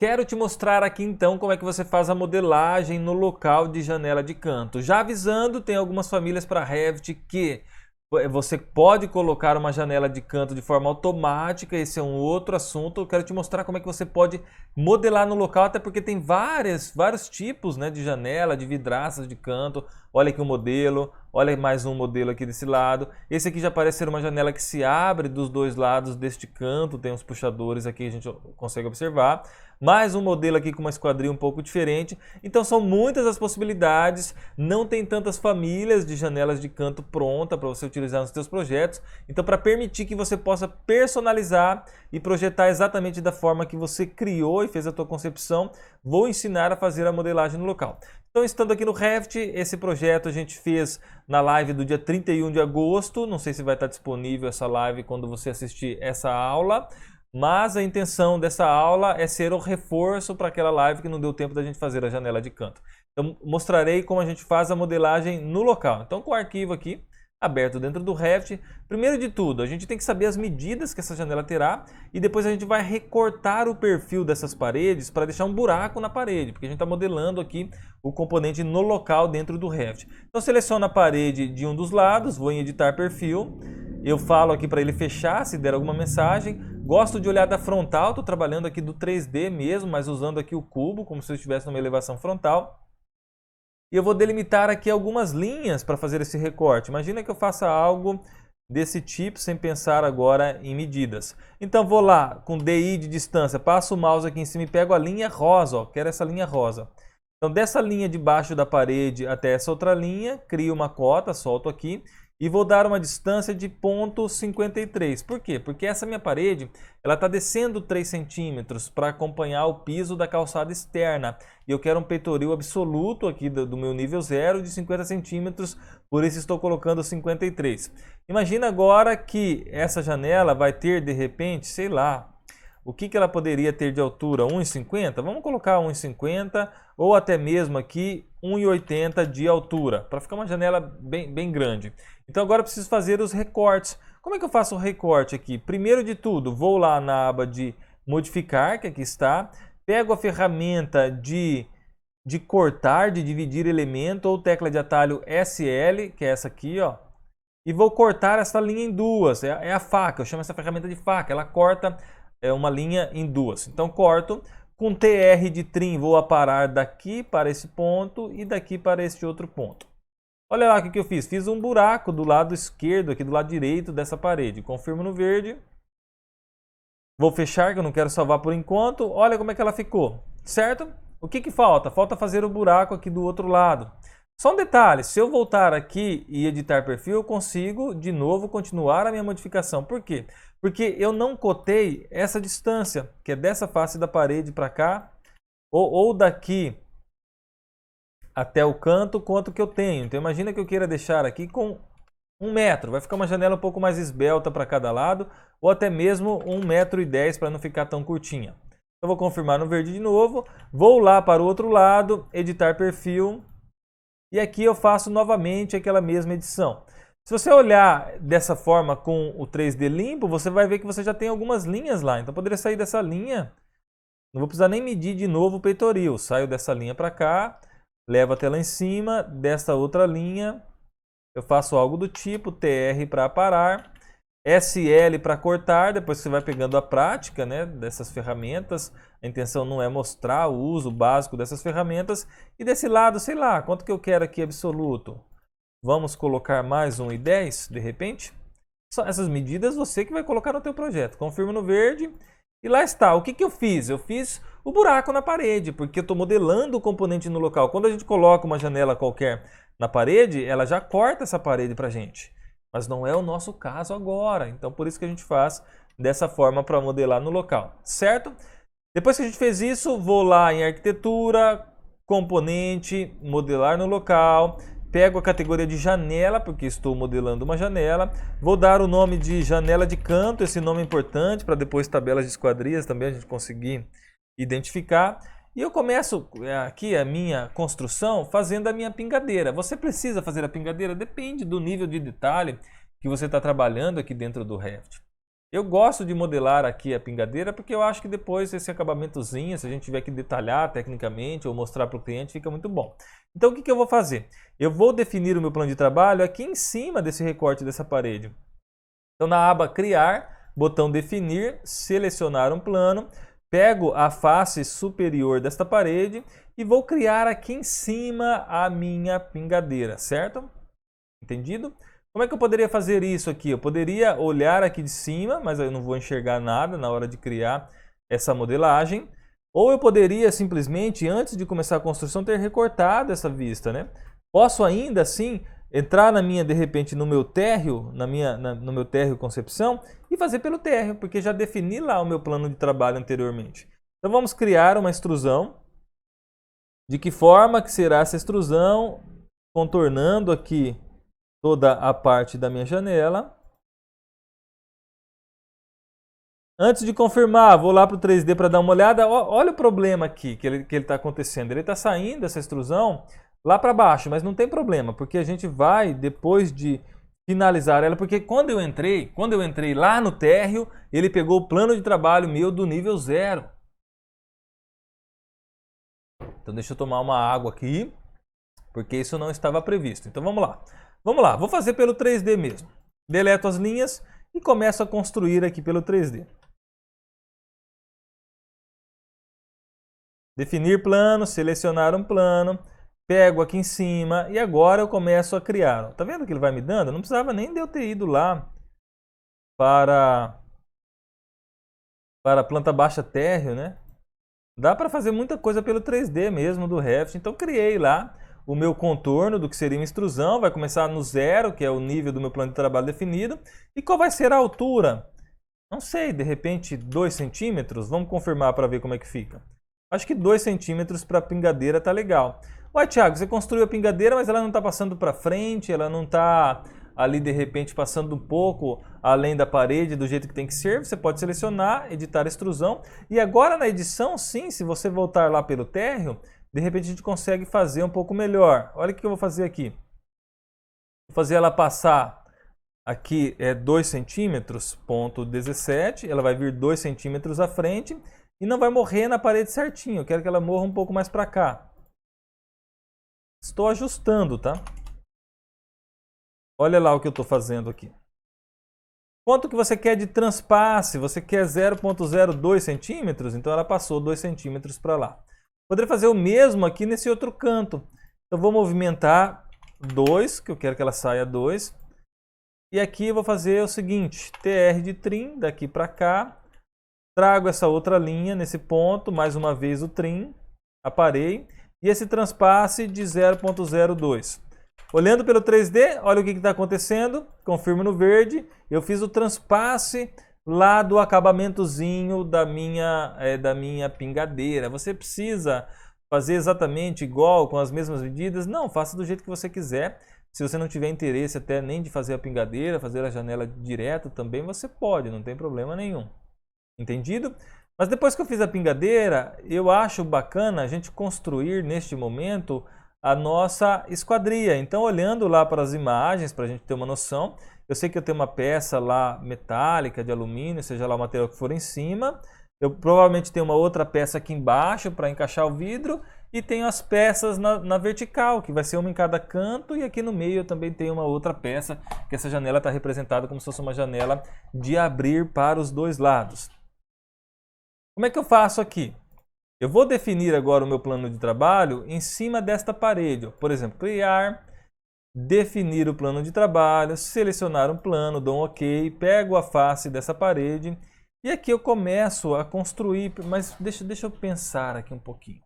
Quero te mostrar aqui então como é que você faz a modelagem no local de janela de canto. Já avisando, tem algumas famílias para Revit que você pode colocar uma janela de canto de forma automática, esse é um outro assunto. Eu quero te mostrar como é que você pode modelar no local, até porque tem vários tipos, né, de janela, de vidraças de canto. Olha aqui um modelo, olha mais um modelo aqui desse lado. Esse aqui já parece ser uma janela que se abre dos dois lados deste canto, tem uns puxadores aqui, a gente consegue observar. Mais um modelo aqui com uma esquadria um pouco diferente. Então são muitas as possibilidades, não tem tantas famílias de janelas de canto pronta para você utilizar nos seus projetos. Então, para permitir que você possa personalizar e projetar exatamente da forma que você criou e fez a tua concepção, vou ensinar a fazer a modelagem no local. Então, estando aqui no Revit, esse projeto a gente fez na live do dia 31 de agosto. Não sei se vai estar disponível essa live quando você assistir essa aula. Mas a intenção dessa aula é ser o reforço para aquela live que não deu tempo da gente fazer a janela de canto. Então, mostrarei como a gente faz a modelagem no local. Então, com o arquivo aqui aberto dentro do Revit, primeiro de tudo, a gente tem que saber as medidas que essa janela terá e depois a gente vai recortar o perfil dessas paredes para deixar um buraco na parede, porque a gente está modelando aqui o componente no local dentro do Revit. Então, seleciono a parede de um dos lados, vou em editar perfil, eu falo aqui para ele fechar se der alguma mensagem. Gosto de olhar da frontal, estou trabalhando aqui do 3D mesmo, mas usando aqui o cubo, como se eu estivesse numa elevação frontal. E eu vou delimitar aqui algumas linhas para fazer esse recorte. Imagina que eu faça algo desse tipo, sem pensar agora em medidas. Então vou lá, com DI de distância, passo o mouse aqui em cima e pego a linha rosa, ó, quero essa linha rosa. Então dessa linha de baixo da parede até essa outra linha, crio uma cota, solto aqui. E vou dar uma distância de 0,53. Por quê? Porque essa minha parede ela está descendo 3 centímetros para acompanhar o piso da calçada externa. E eu quero um peitoril absoluto aqui do meu nível 0 de 50 centímetros, por isso estou colocando 53. Imagina agora que essa janela vai ter de repente, sei lá, o que ela poderia ter de altura? 1,50? Vamos colocar 1,50 ou até mesmo aqui 1,80 de altura, para ficar uma janela bem grande. Então agora eu preciso fazer os recortes. Como é que eu faço o recorte aqui? Primeiro de tudo, vou lá na aba de modificar, que aqui está, pego a ferramenta de cortar, de dividir elemento, ou tecla de atalho SL, que é essa aqui, ó, e vou cortar essa linha em duas. É a faca, eu chamo essa ferramenta de faca, ela corta uma linha em duas. Então corto, com TR de trim vou aparar daqui para esse ponto e daqui para este outro ponto. Olha lá o que eu fiz, fiz um buraco do lado esquerdo, aqui do lado direito dessa parede. Confirmo no verde, vou fechar que eu não quero salvar por enquanto. Olha como é que ela ficou, certo? O que falta? Falta fazer o buraco aqui do outro lado. Só um detalhe, se eu voltar aqui e editar perfil, eu consigo de novo continuar a minha modificação. Por quê? Porque eu não cotei essa distância, que é dessa face da parede para cá, ou daqui até o canto, quanto que eu tenho. Então imagina que eu queira deixar aqui com 1 metro, vai ficar uma janela um pouco mais esbelta para cada lado, ou até mesmo 1,10 m para não ficar tão curtinha. Eu vou confirmar no verde de novo, vou lá para o outro lado, editar perfil, e aqui eu faço novamente aquela mesma edição. Se você olhar dessa forma com o 3D limpo, você vai ver que você já tem algumas linhas lá. Então eu poderia sair dessa linha, não vou precisar nem medir de novo o peitoril. Saio dessa linha para cá, levo até lá em cima, dessa outra linha, eu faço algo do tipo TR para aparar, SL para cortar, depois você vai pegando a prática, né, dessas ferramentas. A intenção não é mostrar o uso básico dessas ferramentas. E desse lado, sei lá, quanto que eu quero aqui absoluto? Vamos colocar mais 1,10 de repente? Só essas medidas você que vai colocar no teu projeto. Confirma no verde e lá está. O que eu fiz? Eu fiz o buraco na parede, porque eu estou modelando o componente no local. Quando a gente coloca uma janela qualquer na parede, ela já corta essa parede para a gente. Mas não é o nosso caso agora. Então por isso que a gente faz dessa forma para modelar no local, certo? Depois que a gente fez isso, vou lá em arquitetura, componente, modelar no local, pego a categoria de janela, porque estou modelando uma janela, vou dar o nome de janela de canto, esse nome é importante para depois tabelas de esquadrias também a gente conseguir identificar. E eu começo aqui a minha construção fazendo a minha pingadeira. Você precisa fazer a pingadeira? Depende do nível de detalhe que você está trabalhando aqui dentro do Revit. Eu gosto de modelar aqui a pingadeira porque eu acho que depois esse acabamentozinho, se a gente tiver que detalhar tecnicamente ou mostrar para o cliente, fica muito bom. Então o que eu vou fazer? Eu vou definir o meu plano de trabalho aqui em cima desse recorte dessa parede. Então na aba Criar, botão Definir, selecionar um plano, pego a face superior desta parede e vou criar aqui em cima a minha pingadeira, certo? Entendido? Como é que eu poderia fazer isso aqui? Eu poderia olhar aqui de cima, mas eu não vou enxergar nada na hora de criar essa modelagem. Ou eu poderia simplesmente, antes de começar a construção, ter recortado essa vista, né? Posso ainda assim entrar de repente, no meu térreo, no meu térreo concepção e fazer pelo térreo, porque já defini lá o meu plano de trabalho anteriormente. Então vamos criar uma extrusão. De que forma que será essa extrusão? Contornando aqui toda a parte da minha janela. Antes de confirmar, vou lá para o 3D para dar uma olhada. Olha o problema aqui que ele está acontecendo. Ele está saindo essa extrusão lá para baixo, mas não tem problema, porque a gente vai, depois de finalizar ela, porque quando eu entrei lá no térreo, ele pegou o plano de trabalho meu do nível 0. Então deixa eu tomar uma água aqui, porque isso não estava previsto. Então vamos lá. Vamos lá, vou fazer pelo 3D mesmo. Deleto as linhas e começo a construir aqui pelo 3D. Definir plano, selecionar um plano, pego aqui em cima e agora eu começo a criar. Tá vendo que ele vai me dando? Não precisava nem de eu ter ido lá para a planta baixa térreo, né? Dá para fazer muita coisa pelo 3D mesmo do Revit. Então criei lá o meu contorno do que seria uma extrusão, vai começar no 0, que é o nível do meu plano de trabalho definido. E qual vai ser a altura? Não sei, de repente 2 centímetros? Vamos confirmar para ver como é que fica. Acho que 2 centímetros para a pingadeira tá legal. Ué, Thiago, você construiu a pingadeira, mas ela não está passando para frente, ela não está ali de repente passando um pouco além da parede do jeito que tem que ser. Você pode selecionar, editar extrusão. E agora na edição, sim, se você voltar lá pelo térreo, de repente a gente consegue fazer um pouco melhor. Olha o que eu vou fazer aqui. Vou fazer ela passar aqui 2 centímetros, ponto 17. Ela vai vir 2 centímetros à frente e não vai morrer na parede certinho. Eu quero que ela morra um pouco mais para cá. Estou ajustando, tá? Olha lá o que eu estou fazendo aqui. Quanto que você quer de transpasse? Você quer 0,02 centímetros? Então ela passou 2 centímetros para lá. Poderia fazer o mesmo aqui nesse outro canto. Então vou movimentar 2, que eu quero que ela saia 2. E aqui eu vou fazer o seguinte, TR de trim, daqui para cá. Trago essa outra linha nesse ponto, mais uma vez o trim, aparei. E esse transpasse de 0,02. Olhando pelo 3D, olha o que está acontecendo. Confirmo no verde. Eu fiz o transpasse lá do acabamentozinho da minha pingadeira. Você precisa fazer exatamente igual, com as mesmas medidas? Não, faça do jeito que você quiser. Se você não tiver interesse até nem de fazer a pingadeira, fazer a janela direto também, você pode, não tem problema nenhum. Entendido? Mas depois que eu fiz a pingadeira, eu acho bacana a gente construir neste momento a nossa esquadria. Então, olhando lá para as imagens, para a gente ter uma noção, eu sei que eu tenho uma peça lá metálica, de alumínio, seja lá o material que for em cima. Eu provavelmente tenho uma outra peça aqui embaixo para encaixar o vidro. E tenho as peças na vertical, que vai ser uma em cada canto. E aqui no meio eu também tenho uma outra peça, que essa janela está representada como se fosse uma janela de abrir para os dois lados. Como é que eu faço aqui? Eu vou definir agora o meu plano de trabalho em cima desta parede. Por exemplo, criar, definir o plano de trabalho, selecionar um plano, dou um OK, pego a face dessa parede e aqui eu começo a construir, mas deixa eu pensar aqui um pouquinho.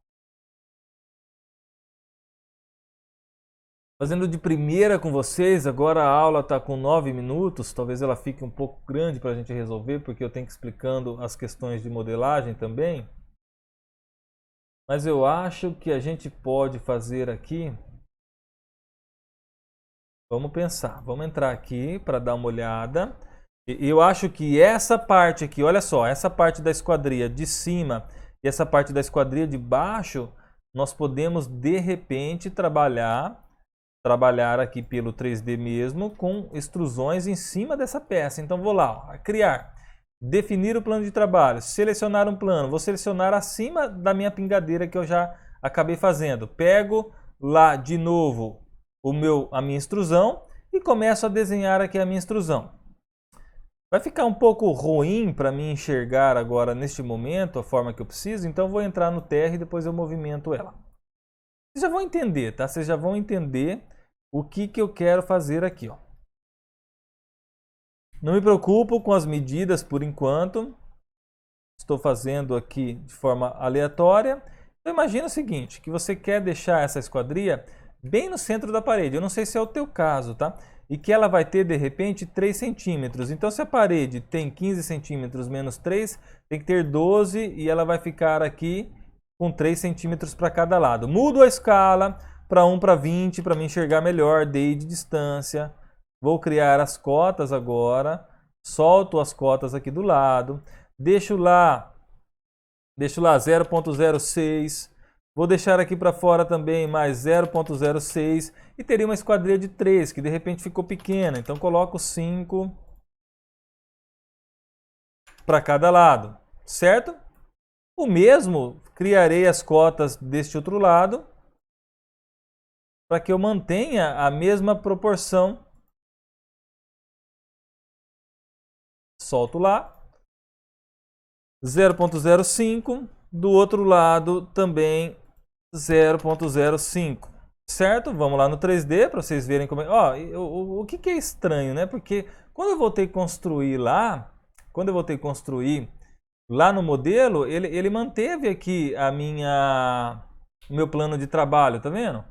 Fazendo de primeira com vocês, agora a aula está com 9 minutos, talvez ela fique um pouco grande para a gente resolver, porque eu tenho que ir explicando as questões de modelagem também. Mas eu acho que a gente pode fazer aqui. Vamos pensar, vamos entrar aqui para dar uma olhada. Eu acho que essa parte aqui, olha só, essa parte da esquadria de cima e essa parte da esquadria de baixo, nós podemos de repente trabalhar aqui pelo 3D mesmo com extrusões em cima dessa peça. Então vou lá, ó, criar. definir o plano de trabalho, selecionar um plano, vou selecionar acima da minha pingadeira que eu já acabei fazendo. Pego lá de novo a minha extrusão e começo a desenhar aqui a minha extrusão. Vai ficar um pouco ruim para mim enxergar agora neste momento a forma que eu preciso, então vou entrar no TR e depois eu movimento ela. Vocês já vão entender, tá? Vocês já vão entender o que eu quero fazer aqui, ó. Não me preocupo com as medidas por enquanto. Estou fazendo aqui de forma aleatória. Então imagina o seguinte, que você quer deixar essa esquadria bem no centro da parede. Eu não sei se é o teu caso, tá? E que ela vai ter, de repente, 3 centímetros. Então, se a parede tem 15 centímetros menos 3, tem que ter 12 e ela vai ficar aqui com 3 centímetros para cada lado. Mudo a escala para 1 para 20 para me enxergar melhor, dei de distância. Vou criar as cotas agora. Solto as cotas aqui do lado. Deixo lá 0.06. Vou deixar aqui para fora também mais 0.06 e teria uma esquadria de 3, que de repente ficou pequena. Então coloco 5 para cada lado, certo? O mesmo, criarei as cotas deste outro lado para que eu mantenha a mesma proporção. Solto lá. 0.05. Do outro lado também 0.05, certo? Vamos lá no 3D para vocês verem como é. Ó, o que é estranho, né? Porque quando eu voltei a construir lá, no modelo, ele manteve aqui o meu plano de trabalho, tá vendo?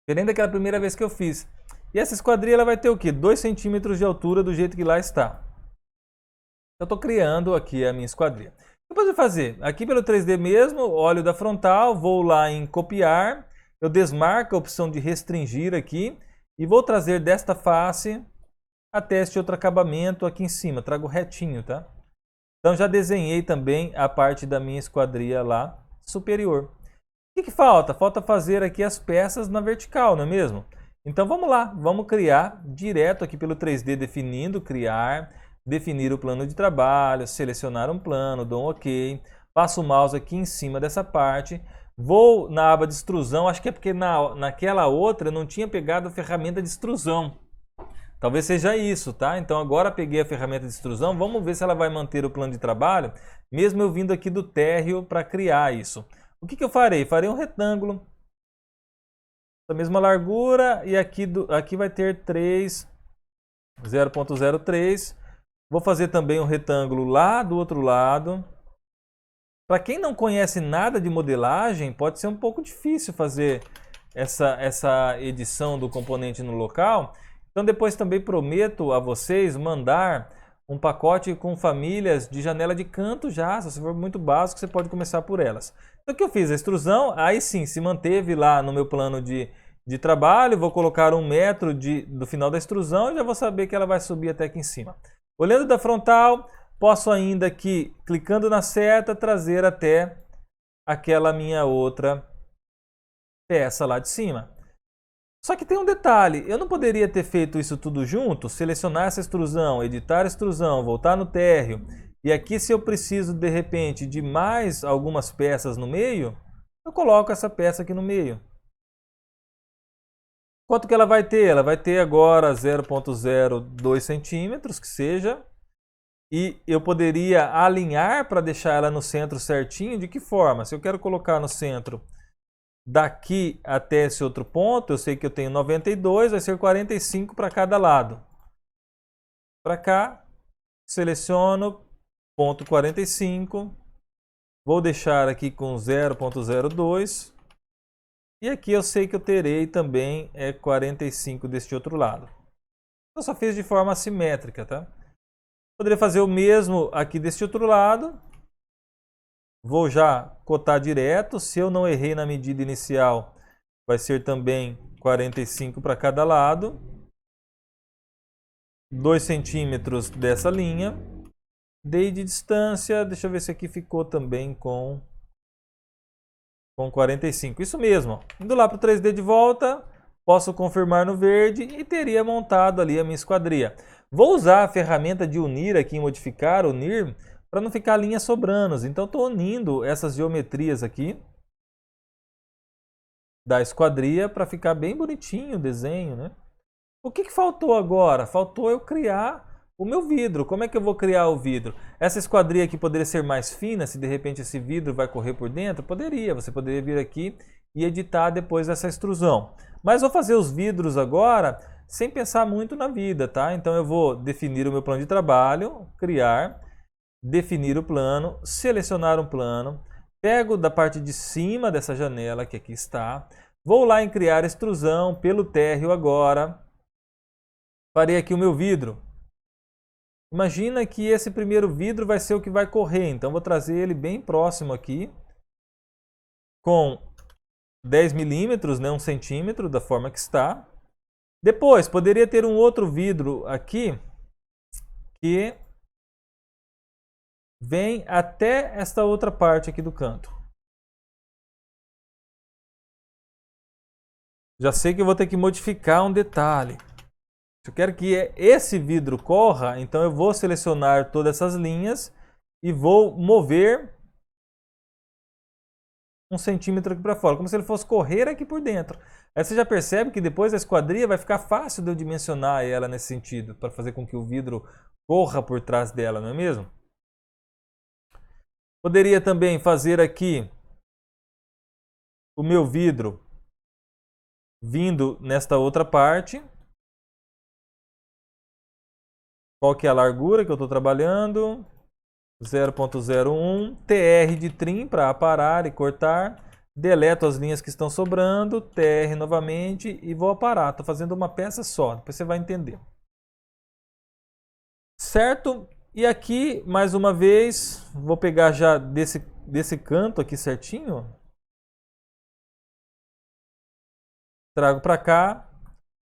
Diferente daquela primeira vez que eu fiz. E essa esquadria ela vai ter o quê? 2 centímetros de altura do jeito que lá está. Eu estou criando aqui a minha esquadria. Depois de fazer, aqui pelo 3D mesmo, olho da frontal, vou lá em copiar, eu desmarco a opção de restringir aqui e vou trazer desta face até este outro acabamento aqui em cima, trago retinho, tá? Então já desenhei também a parte da minha esquadria lá superior. O que falta? Falta fazer aqui as peças na vertical, não é mesmo? Então vamos lá, vamos criar direto aqui pelo 3D definindo, criar, definir o plano de trabalho, selecionar um plano, dou um OK, passo o mouse aqui em cima dessa parte, vou na aba de extrusão, acho que é porque naquela outra eu não tinha pegado a ferramenta de extrusão. Talvez seja isso, tá? Então agora peguei a ferramenta de extrusão, vamos ver se ela vai manter o plano de trabalho, mesmo eu vindo aqui do térreo para criar isso. O que eu farei? Farei um retângulo, da mesma largura, e aqui vai ter 0.03. Vou fazer também um retângulo lá do outro lado. Para quem não conhece nada de modelagem, pode ser um pouco difícil fazer essa edição do componente no local. Então depois também prometo a vocês mandar um pacote com famílias de janela de canto já. Se for muito básico, você pode começar por elas. Então o que eu fiz? A extrusão, aí sim, se manteve lá no meu plano de trabalho. Vou colocar 1 metro do final da extrusão e já vou saber que ela vai subir até aqui em cima. Olhando da frontal, posso ainda aqui, clicando na seta, trazer até aquela minha outra peça lá de cima. Só que tem um detalhe, eu não poderia ter feito isso tudo junto, selecionar essa extrusão, editar a extrusão, voltar no térreo, e aqui se eu preciso de repente de mais algumas peças no meio, eu coloco essa peça aqui no meio. Quanto que ela vai ter? Ela vai ter agora 0.02 centímetros, que seja. E eu poderia alinhar para deixar ela no centro certinho. De que forma? Se eu quero colocar no centro daqui até esse outro ponto, eu sei que eu tenho 92, vai ser 45 para cada lado. Para cá, seleciono ponto 45. Vou deixar aqui com 0.02. E aqui eu sei que eu terei também 45 deste outro lado. Eu só fiz de forma assimétrica, tá? Poderia fazer o mesmo aqui deste outro lado. Vou já cotar direto. Se eu não errei na medida inicial, vai ser também 45 para cada lado. 2 centímetros dessa linha. Dei de distância. Deixa eu ver se aqui ficou também com 45. Isso mesmo. Indo lá para o 3D de volta, posso confirmar no verde e teria montado ali a minha esquadria. Vou usar a ferramenta de unir aqui em modificar, unir, para não ficar linhas sobrando. Então estou unindo essas geometrias aqui da esquadria para ficar bem bonitinho o desenho, né? O que faltou agora? Faltou eu criar o meu vidro. Como é que eu vou criar o vidro? Essa esquadria aqui poderia ser mais fina, se de repente esse vidro vai correr por dentro? Poderia, você poderia vir aqui e editar depois essa extrusão. Mas vou fazer os vidros agora sem pensar muito na vida, tá? Então eu vou definir o meu plano de trabalho, criar, definir o plano, selecionar um plano, pego da parte de cima dessa janela que aqui está, vou lá em criar extrusão pelo térreo agora, farei aqui o meu vidro. Imagina que esse primeiro vidro vai ser o que vai correr, então vou trazer ele bem próximo aqui, com 10 milímetros, né, 1 centímetro, da forma que está. Depois, poderia ter um outro vidro aqui, que vem até esta outra parte aqui do canto. Já sei que eu vou ter que modificar um detalhe. Se eu quero que esse vidro corra, então eu vou selecionar todas essas linhas e vou mover 1 centímetro aqui para fora, como se ele fosse correr aqui por dentro. Aí você já percebe que depois a esquadria vai ficar fácil de eu dimensionar ela nesse sentido, para fazer com que o vidro corra por trás dela, não é mesmo? Poderia também fazer aqui o meu vidro vindo nesta outra parte. Qual que é a largura que eu estou trabalhando? 0.01, TR de trim para aparar e cortar. Deleto as linhas que estão sobrando, TR novamente e vou aparar. Estou fazendo uma peça só, depois você vai entender. Certo? E aqui, mais uma vez, vou pegar já desse canto aqui certinho. Trago para cá.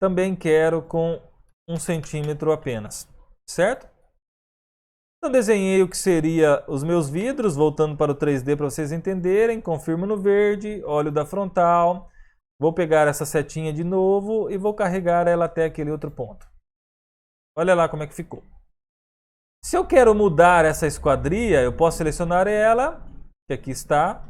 Também quero com 1 centímetro apenas. Certo? Então desenhei o que seria os meus vidros, voltando para o 3D para vocês entenderem. Confirmo no verde, olho da frontal. Vou pegar essa setinha de novo e vou carregar ela até aquele outro ponto. Olha lá como é que ficou. Se eu quero mudar essa esquadria, eu posso selecionar ela, que aqui está.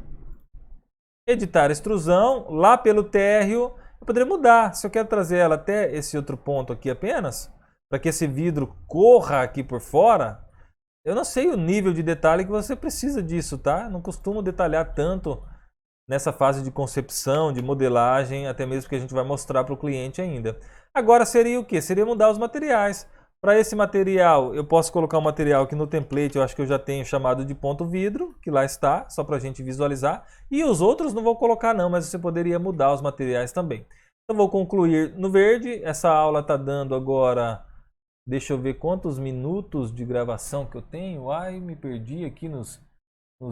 Editar extrusão, lá pelo térreo, eu poderia mudar. Se eu quero trazer ela até esse outro ponto aqui apenas, para que esse vidro corra aqui por fora, eu não sei o nível de detalhe que você precisa disso, tá? Não costumo detalhar tanto nessa fase de concepção, de modelagem, até mesmo porque a gente vai mostrar para o cliente ainda. Agora seria o quê? Seria mudar os materiais. Para esse material, eu posso colocar um material que no template eu acho que eu já tenho chamado de ponto vidro, que lá está, só para a gente visualizar. E os outros não vou colocar não, mas você poderia mudar os materiais também. Então vou concluir no verde. Essa aula está dando agora... Deixa eu ver quantos minutos de gravação que eu tenho. Ai, me perdi aqui nos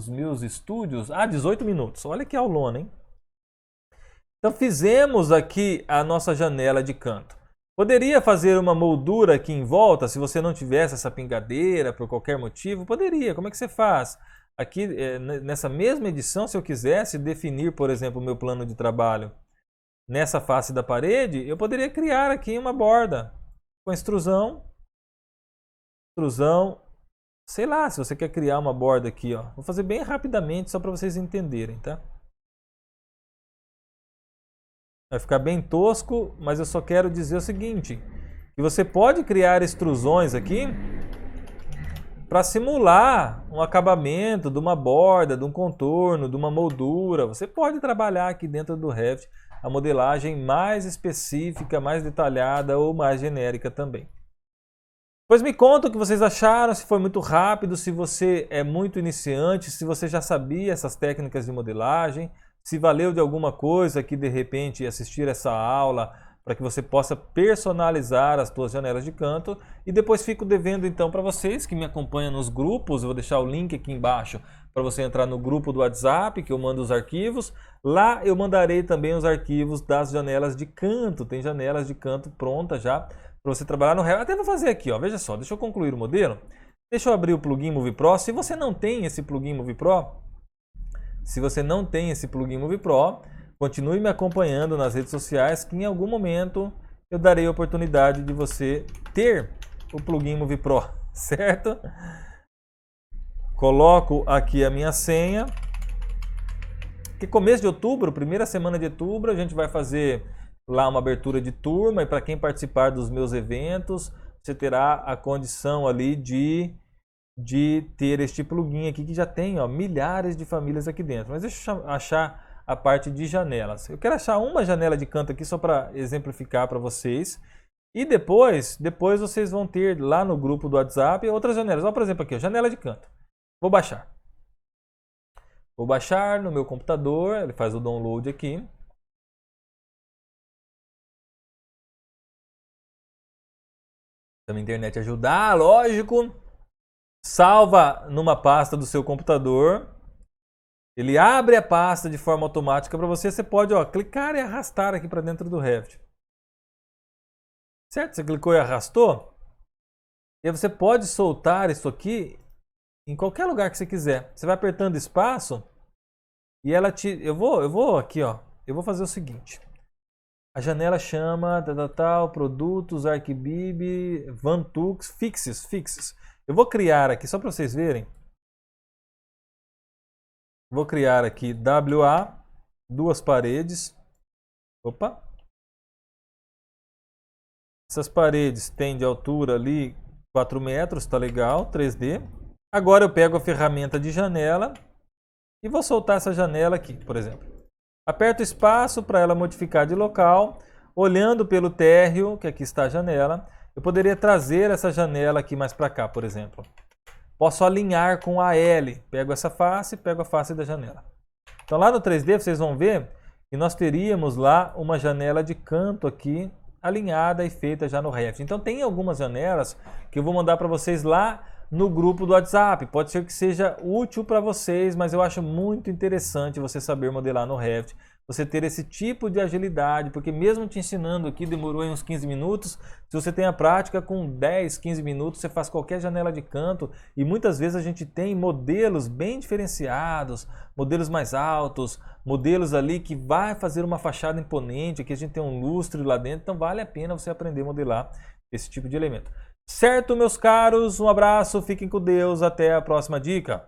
meus estúdios. 18 minutos. Olha que aulona, hein? Então fizemos aqui a nossa janela de canto. Poderia fazer uma moldura aqui em volta, se você não tivesse essa pingadeira por qualquer motivo? Poderia. Como é que você faz? Aqui, nessa mesma edição, se eu quisesse definir, por exemplo, o meu plano de trabalho nessa face da parede, eu poderia criar aqui uma borda. Com extrusão, sei lá, se você quer criar uma borda aqui, ó. Vou fazer bem rapidamente só para vocês entenderem, tá? Vai ficar bem tosco, mas eu só quero dizer o seguinte, que você pode criar extrusões aqui para simular um acabamento de uma borda, de um contorno, de uma moldura. Você pode trabalhar aqui dentro do Revit a modelagem mais específica, mais detalhada ou mais genérica também. Pois me conta o que vocês acharam, se foi muito rápido, se você é muito iniciante, se você já sabia essas técnicas de modelagem, se valeu de alguma coisa aqui de repente assistir essa aula para que você possa personalizar as suas janelas de canto. E depois fico devendo então para vocês que me acompanham nos grupos, eu vou deixar o link aqui embaixo para você entrar no grupo do WhatsApp, que eu mando os arquivos. Lá eu mandarei também os arquivos das janelas de canto, tem janelas de canto prontas já para você trabalhar no Revit. Até vou fazer aqui, ó, veja só, deixa eu concluir o modelo. Deixa eu abrir o plugin MoviePro. Se você não tem esse plugin MoviePro, continue me acompanhando nas redes sociais, que em algum momento eu darei a oportunidade de você ter o plugin Movie Pro, certo? Coloco aqui a minha senha. Que começo de outubro, primeira semana de outubro, a gente vai fazer lá uma abertura de turma e para quem participar dos meus eventos, você terá a condição ali de ter este plugin aqui que já tem, ó, milhares de famílias aqui dentro. Mas deixa eu achar a parte de janelas. Eu quero achar uma janela de canto aqui só para exemplificar para vocês. E depois vocês vão ter lá no grupo do WhatsApp outras janelas. Olha, por exemplo, aqui, ó, janela de canto. Vou baixar. Vou baixar no meu computador, ele faz o download aqui. Se a internet ajudar, lógico. Salva numa pasta do seu computador. Ele abre a pasta de forma automática para você. Você pode, ó, clicar e arrastar aqui para dentro do Revit. Certo? Você clicou e arrastou. E aí você pode soltar isso aqui em qualquer lugar que você quiser. Você vai apertando espaço e ela te... Eu vou aqui, ó. Eu vou fazer o seguinte. A janela chama produtos, Arquibib, Vantux, fixes. Eu vou criar aqui, só para vocês verem. Vou criar aqui WA, duas paredes. Opa. Essas paredes têm de altura ali 4 metros, tá legal, 3D. Agora eu pego a ferramenta de janela e vou soltar essa janela aqui, por exemplo. Aperto espaço para ela modificar de local. Olhando pelo térreo, que aqui está a janela, eu poderia trazer essa janela aqui mais para cá, por exemplo. Posso alinhar com a L. Pego essa face, pego a face da janela. Então lá no 3D vocês vão ver que nós teríamos lá uma janela de canto aqui, alinhada e feita já no Revit. Então tem algumas janelas que eu vou mandar para vocês lá no grupo do WhatsApp. Pode ser que seja útil para vocês, mas eu acho muito interessante você saber modelar no Revit. Você ter esse tipo de agilidade, porque mesmo te ensinando aqui, demorou uns 15 minutos, se você tem a prática, com 10, 15 minutos você faz qualquer janela de canto, e muitas vezes a gente tem modelos bem diferenciados, modelos mais altos, modelos ali que vai fazer uma fachada imponente, aqui a gente tem um lustre lá dentro, então vale a pena você aprender a modelar esse tipo de elemento. Certo, meus caros? Um abraço, fiquem com Deus, até a próxima dica.